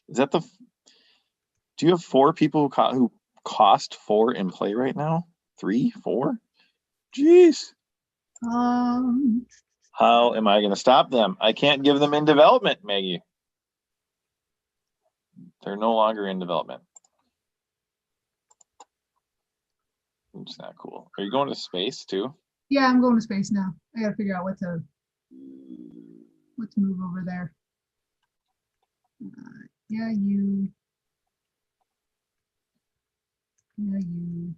Is that the... Do you have 4 people who cost 4 in play right now? 3? 4? Jeez. How am I going to stop them? I can't give them in development, Maggie. They're no longer in development. It's not cool. Are you going to space too? Yeah, I'm going to space now. I got to figure out what to move over there. Yeah, you. Yeah, you.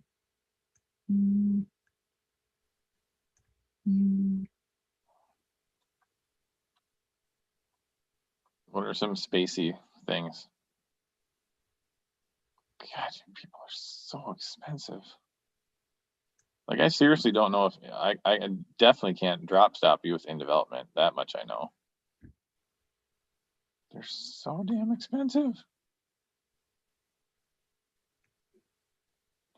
What are some spacey things? God, people are so expensive. Like, I seriously don't know if I definitely can't drop stop you with in development. That much I know. They're so damn expensive.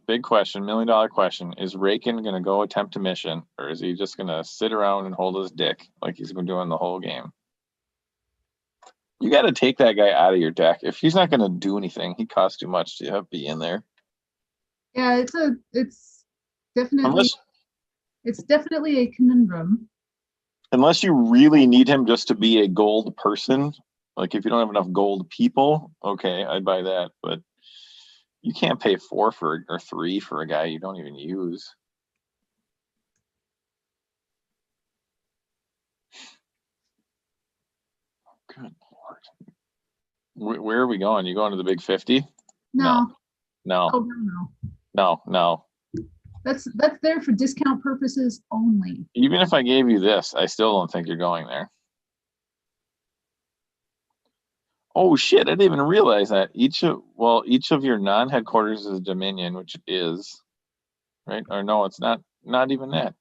Big question, $1 million question. Is Raken going to go attempt a mission, or is he just going to sit around and hold his dick like he's been doing the whole game? You got to take that guy out of your deck. If he's not going to do anything, he costs too much to have be in there. Yeah, it's definitely a conundrum. Unless you really need him just to be a gold person, like if you don't have enough gold people, okay, I'd buy that. But you can't pay 4 or 3 for a guy you don't even use. Good Lord. Where are we going? You going to the big 50? No. No. Oh, no. No. That's there for discount purposes only. Even if I gave you this, I still don't think you're going there. Oh shit, I didn't even realize that. Each of your non-headquarters is a Dominion, which it is. Right? Or no, it's not even that.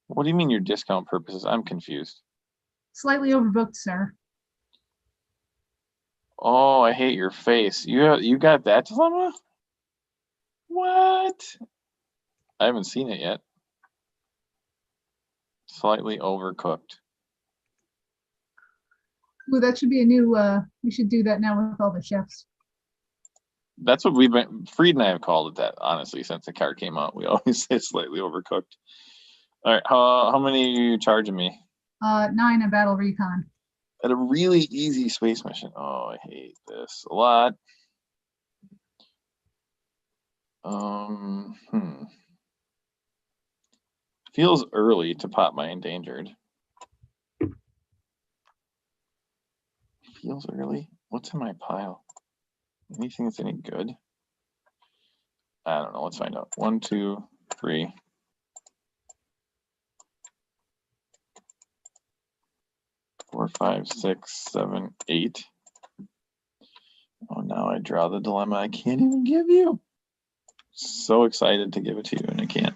What do you mean your discount purposes? I'm confused. Slightly overbooked, sir. Oh, I hate your face. You got that dilemma? What? I haven't seen it yet. Slightly overcooked. Ooh, that should be a new we should do that now with all the chefs. That's what Freed and I have called it that, honestly, since the card came out. We always say slightly overcooked. All right, how many are you charging me? 9 in Battle Recon. At a really easy space mission. Oh, I hate this a lot. Feels early to pop my endangered. Feels early. What's in my pile? Anything that's any good? I don't know. Let's find out. 1, 2, 3. 4, 5, 6, 7, 8. Oh, now I draw the dilemma I can't even give you. So excited to give it to you, and I can't.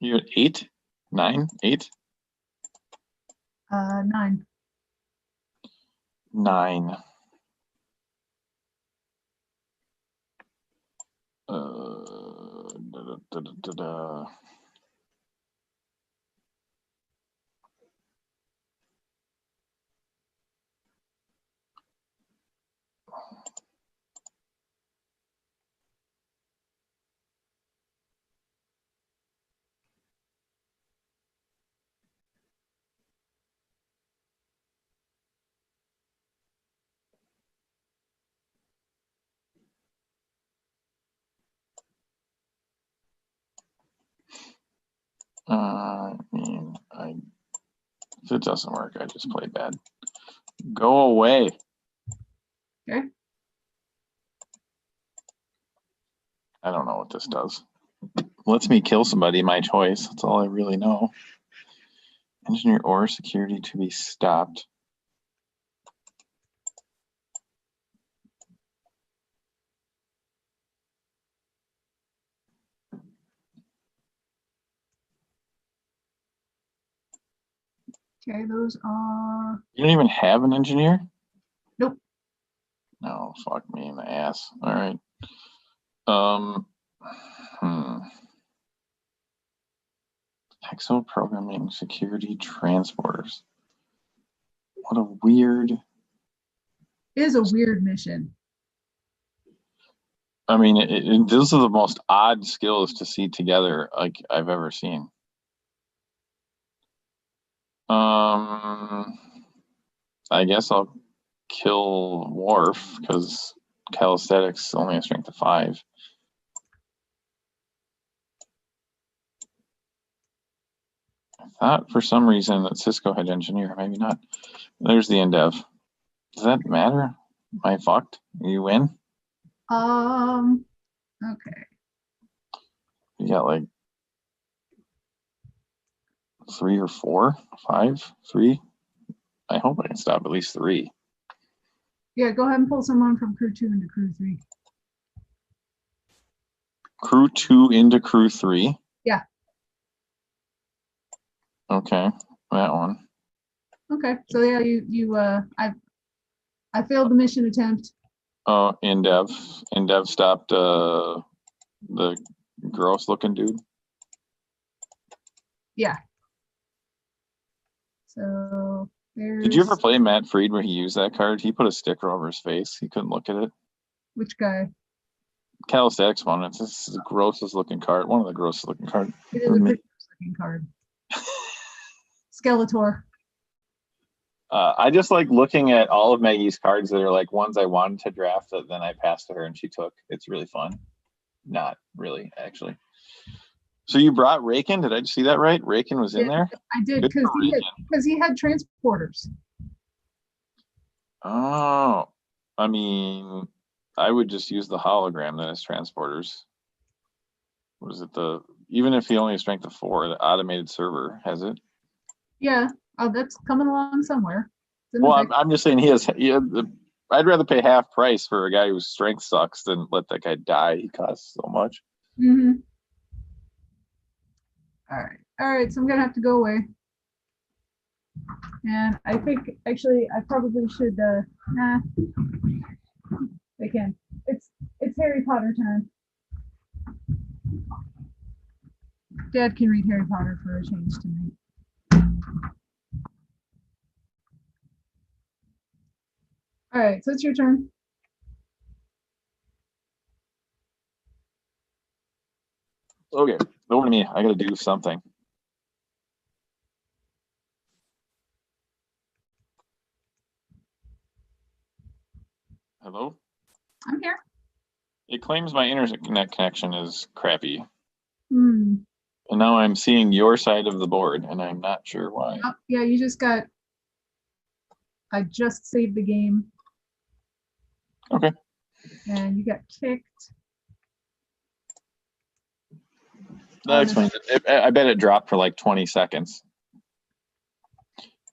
You're at 8, 9, 8, 9. 9. Da, da, da, da. If it doesn't work, I just play bad. Go away. Okay. I don't know what this does. Lets me kill somebody, my choice. That's all I really know. Engineer or security to be stopped. Okay, those are. You don't even have an engineer? Nope. No, fuck me in the ass. All right. Exo programming security transporters. What a weird. It is a weird mission. I mean, those are the most odd skills to see together like I've ever seen. I guess I'll kill Worf because calisthenics only a strength of 5. I thought for some reason that Cisco had engineer, maybe not. There's the Endev. Does that matter? Am I fucked? You win? Okay. You got like 3 or 4, 5, 3. I hope I can stop at least 3. Yeah, go ahead and pull someone from crew 2 into crew 3. Crew 2 into crew 3? Yeah. Okay, that one. Okay, so yeah, I failed the mission attempt. Oh, Endev stopped the gross looking dude. Yeah. So there's. Did you ever play Matt Freed where he used that card? He put a sticker over his face. He couldn't look at it. Which guy? Calisthenics one. It's the grossest looking card. One of the grossest looking cards. It is a pretty gross looking card. Skeletor. I just like looking at all of Maggie's cards that are like ones I wanted to draft that then I passed to her and she took. It's really fun. Not really, actually. So you brought Raken? Did I see that right? Raken was in there? I did, because he had transporters. Oh, I mean, I would just use the hologram that has transporters. Was it even if he only has strength of 4, the automated server has it? Yeah. Oh, that's coming along somewhere. Well, I'm just saying I'd rather pay half price for a guy whose strength sucks than let that guy die. He costs so much. Mm-hmm. All right, so I'm gonna have to go away. And I think actually I probably should they can. It's Harry Potter time. Dad can read Harry Potter for a change tonight. All right, so it's your turn. Okay, over to me. I gotta do something. Hello? I'm here. It claims my internet connection is crappy. Hmm. And now I'm seeing your side of the board, and I'm not sure why. Oh, yeah, I just saved the game. Okay. And you got kicked. That explains it. I bet it dropped for like 20 seconds.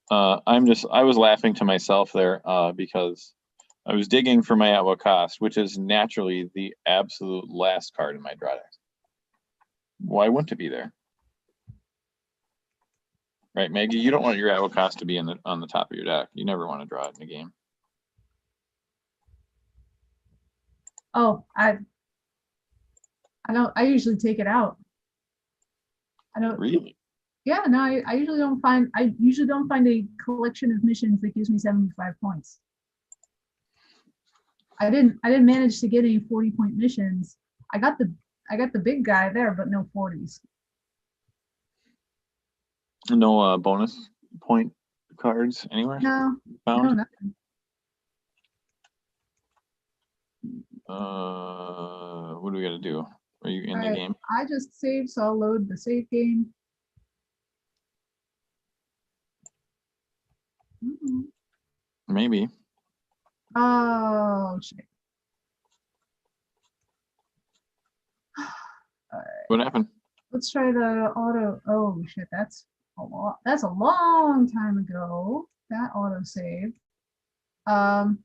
I was laughing to myself there because I was digging for my at what cost, which is naturally the absolute last card in my draw deck. Why wouldn't it be there? Right, Maggie, you don't want your Outcast to be on the top of your deck. You never want to draw it in a game. Oh, I usually take it out. I don't Really? Yeah, no, I usually don't find a collection of missions that gives me 75 points. I didn't manage to get any 40-point missions. I got the big guy there, but no 40s. No bonus point cards anywhere No, found? no, nothing. What do we got to do? Are you in the Alright, game? I just saved, so I'll load the save game. Maybe. Oh shit. What happened? Let's try the auto. Oh shit, that's a lot. That's a long time ago. That auto save. We 'Cause-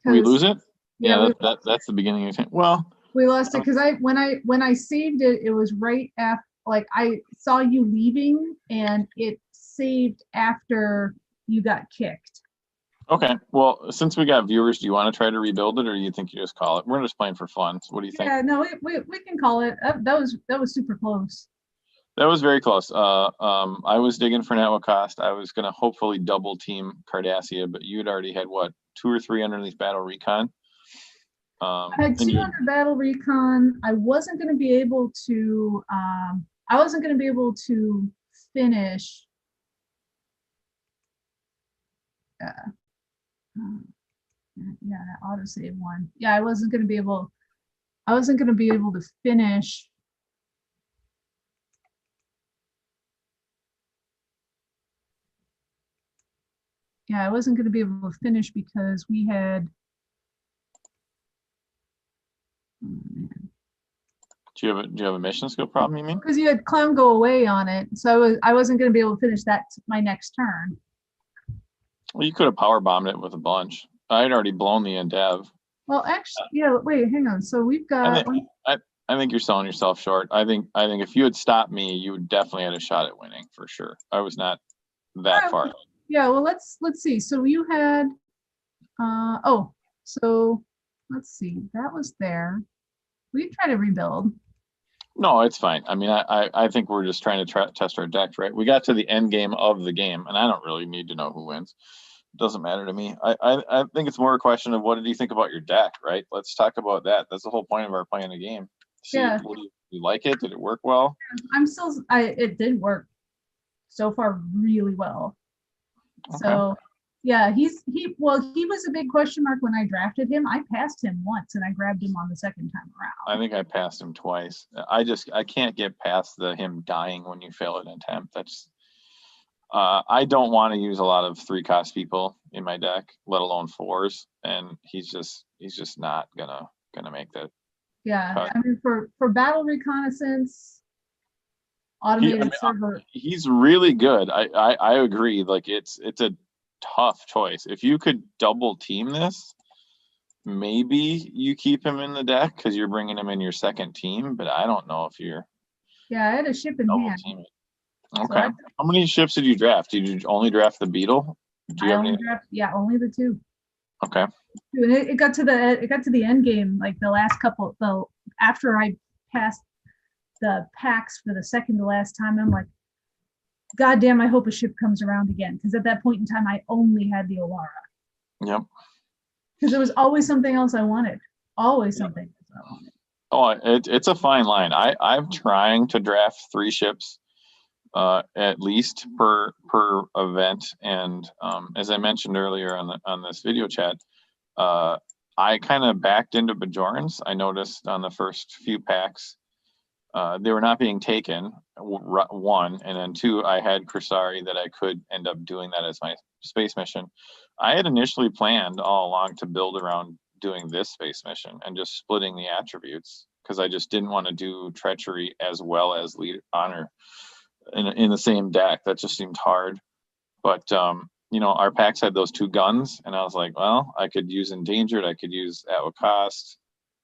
lose it? Yeah, that's the beginning of it. Well, we lost it because when I saved it, it was right after, like, I saw you leaving and it saved after you got kicked. okay. Well, since we got viewers, do you want to try to rebuild it, or do you think you just call it? We're just playing for fun. So what do you think? Yeah, no, we can call it. That was super close. That was very close. I was digging for an Outcast. I was going to hopefully double team Cardassia, but you'd already had what, 2 or 3 underneath Battle Recon. I had 200 Battle Recon. I wasn't going to be able to. I wasn't going to be able to finish. Yeah, that autosave one. Yeah, I wasn't going to be able. I wasn't going to be able to finish. Yeah, I wasn't going to be able to finish because we had. Oh, man. Do you have a mission skill problem, you mean? Because you had clown go away on it, so I wasn't going to be able to finish that my next turn. Well, you could have power bombed it with a bunch. I had already blown the endev. Well, actually, yeah. Wait, hang on. So we've got. I think you're selling yourself short. I think if you had stopped me, you would definitely had a shot at winning for sure. I was not that far. Yeah. Well, let's see. So you had. So let's see. That was there. We try to rebuild. No, it's fine. I mean, I think we're just trying to test our deck, right? We got to the end game of the game, and I don't really need to know who wins. It doesn't matter to me. I think it's more a question of what did you think about your deck, right? Let's talk about that. That's the whole point of our playing the game. See, Yeah. do you like it? Did it work well? It did work so far really well. Okay. So yeah, he was a big question mark when I drafted him. I passed him once and I grabbed him on the second time around. I think I passed him twice. I can't get past him dying when you fail an attempt. That's I don't want to use a lot of 3-cost people in my deck, let alone 4s, and he's just not gonna make that. Yeah, cut. I mean for battle reconnaissance, automated server. He's really good. I agree. Like it's a tough choice. If you could double team this, maybe you keep him in the deck because you're bringing him in your second team. But I don't know if you're. Yeah, I had a ship in hand. Team it. Okay. How many ships did you draft? Did you only draft the Beetle? Do you have any? Only the 2. Okay. And it got to the end game, like the last couple. After I passed the packs for the second to last time, I'm like, God damn, I hope a ship comes around again. Because at that point in time, I only had the Alara. Yep. Because there was always something else I wanted. Always something else I wanted. Oh, it's a fine line. I'm trying to draft 3 ships at least per event. And as I mentioned earlier on this video chat, I kind of backed into Bajorans. I noticed on the first few packs, they were not being taken, 1, and then 2, I had Kursari that I could end up doing that as my space mission. I had initially planned all along to build around doing this space mission and just splitting the attributes because I just didn't want to do treachery as well as lead honor in the same deck. That just seemed hard. But our packs had those 2 guns, and I was like, well, I could use endangered, I could use at what cost.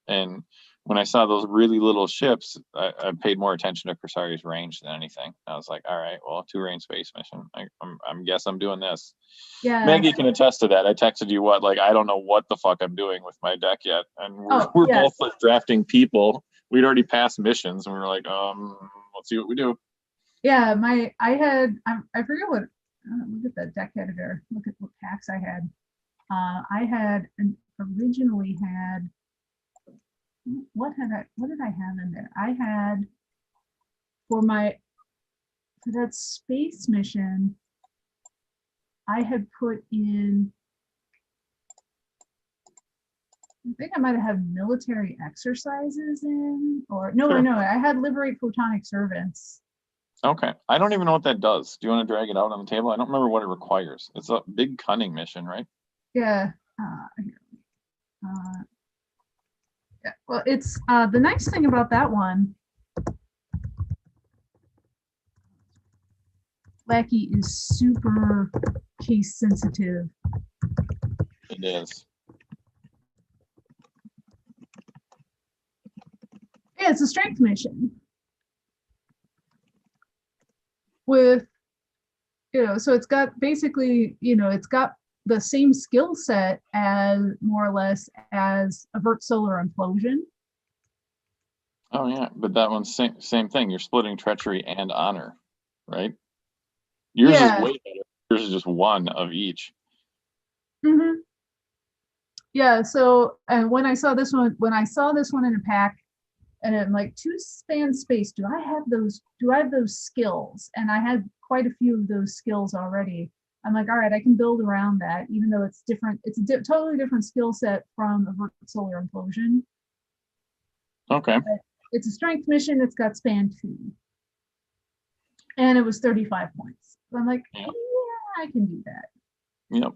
And when I saw those really little ships, I paid more attention to Corsari's range than anything. I was like, all right, well, 2-range space mission. I'm guess I'm doing this. Yeah. Maggie can attest to that. I texted you I don't know what the fuck I'm doing with my deck yet, and we're yes. both like drafting people. We'd already passed missions, and we were like, let's see what we do. Yeah, I forget what. Look at the deck editor. Look at what packs I had. Originally had. What did I have in there? I had for that space mission, I had put in, I think I might have had military exercises in, or no, Sure. no, I had liberate photonic servants. Okay, I don't even know what that does. Do you want to drag it out on the table? I don't remember what it requires. It's a big cunning mission, right? Yeah. Yeah, well, it's the nice thing about that one. Lackey is super case sensitive. It is. Yeah, it's a strength mission with, so it's got basically, it's got the same skill set as more or less as avert solar implosion. Oh yeah, but that one's same thing. You're splitting treachery and honor, right? Yours is way better. Yours is just one of each. Mm-hmm. Yeah. So, and when I saw this one in a pack, and I'm like, 2-span space. Do I have those skills? And I had quite a few of those skills already. I'm like, all right, I can build around that, even though it's different. It's a totally different skill set from avert solar implosion. Okay. But it's a strength mission. It's got span 2. And it was 35 points. So I'm like, yeah, I can do that. Yep.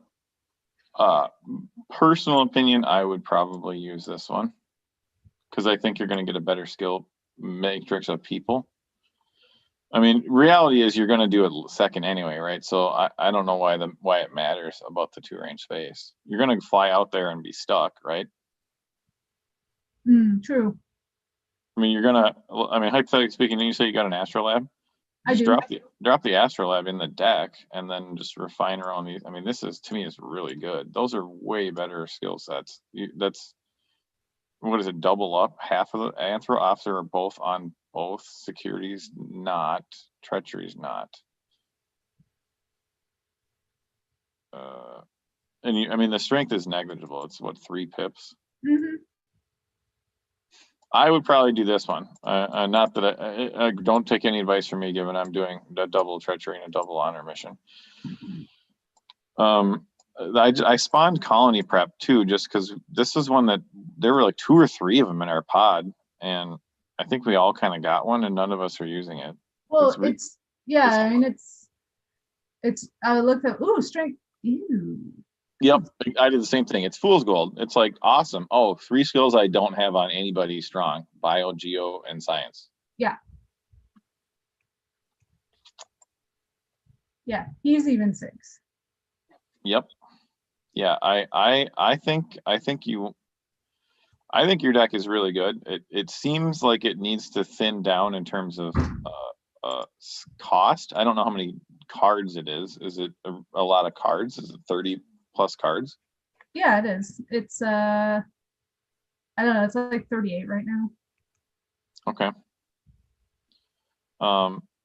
Personal opinion, I would probably use this one because I think you're going to get a better skill matrix of people. I mean, reality is you're going to do it second anyway, right? So I don't know why it matters about the 2-range space. You're going to fly out there and be stuck, right? True. I mean, hypothetically speaking, you say you got an astrolab. Just drop the astrolab in the deck and then just refine around these. I mean, to me is really good. Those are way better skill sets. That's, what is it, double up? Half of the anthro officer are both on both. Securities not, treachery's not. And the strength is negligible. It's what, 3 pips? Mm-hmm. I would probably do this one. Not that I don't take any advice from me, given I'm doing a double treachery and a double honor mission. I spawned colony prep too, just because this is one that there were like 2 or 3 of them in our pod, and I think we all kind of got one, and none of us are using it. Well, I looked at, strength. Ew. Yep, I did the same thing. It's fool's gold. It's like, awesome. Oh, 3 skills I don't have on anybody strong: bio, geo, and science. Yeah. Yeah, he's even 6. Yep. Yeah, I think your deck is really good. It seems like it needs to thin down in terms of cost. I don't know how many cards it is. Is it a lot of cards? Is it 30 plus cards? Yeah, it is. It's I don't know, it's like 38 right now. Okay.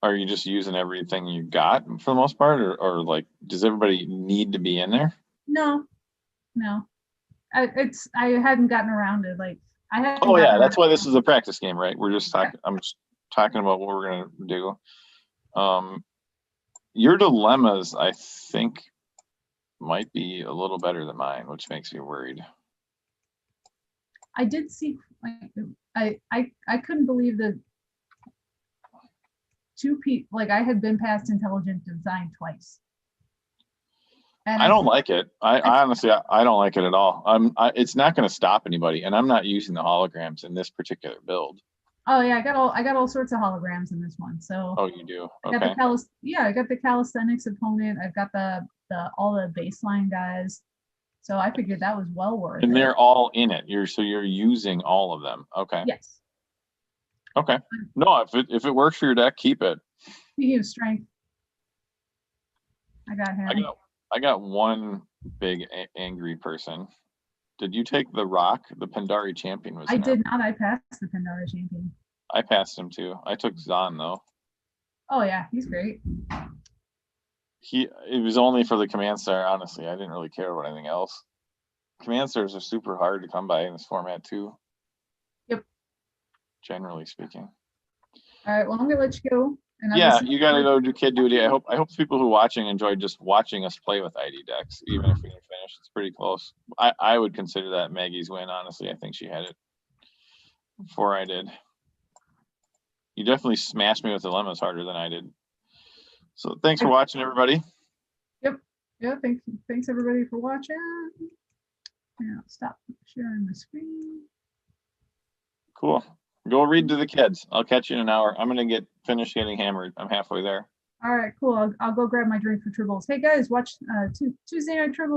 Are you just using everything you got for the most part, or like, does everybody need to be in there? No. I hadn't gotten around to Oh yeah, that's why this is a practice game, right? We're just talking. I'm just talking about what we're gonna do. Your dilemmas, I think, might be a little better than mine, which makes me worried. I did see, I couldn't believe that 2 people, I had been past intelligent design twice. And I don't like it. I honestly, I don't like it at all. It's not going to stop anybody, and I'm not using the holograms in this particular build. Oh yeah, I got all sorts of holograms in this one. So. Oh, you do? Okay. I got the calisthenics opponent. I've got all the baseline guys. So I figured that was well worth And it. they're all in it. So you're using all of them. Okay. Yes. Okay. No, if it works for your deck, keep it. Speaking of strength, I got him. I got one big angry person. Did you take the rock? The Pandari champion was. I did not. I passed the Pandora champion. I passed him too. I took Zahn though. Oh yeah, he's great. It was only for the command star. Honestly, I didn't really care about anything else. Command stars are super hard to come by in this format too. Yep. Generally speaking. All right. Well, I'm gonna let you go. And yeah, you gotta go do kid duty. I hope people who are watching enjoyed just watching us play with ID decks, even if we didn't finish. It's pretty close. I would consider that Maggie's win. Honestly, I think she had it before I did. You definitely smashed me with dilemmas harder than I did. So thanks for watching, everybody. Yep. Yeah. Thanks everybody for watching. Now stop sharing the screen. Cool. Go read to the kids. I'll catch you in an hour. I'm gonna get finished getting hammered. I'm halfway there. All right, cool. I'll go grab my drink for Tribbles. Hey guys, watch Tuesday Night Tribbles.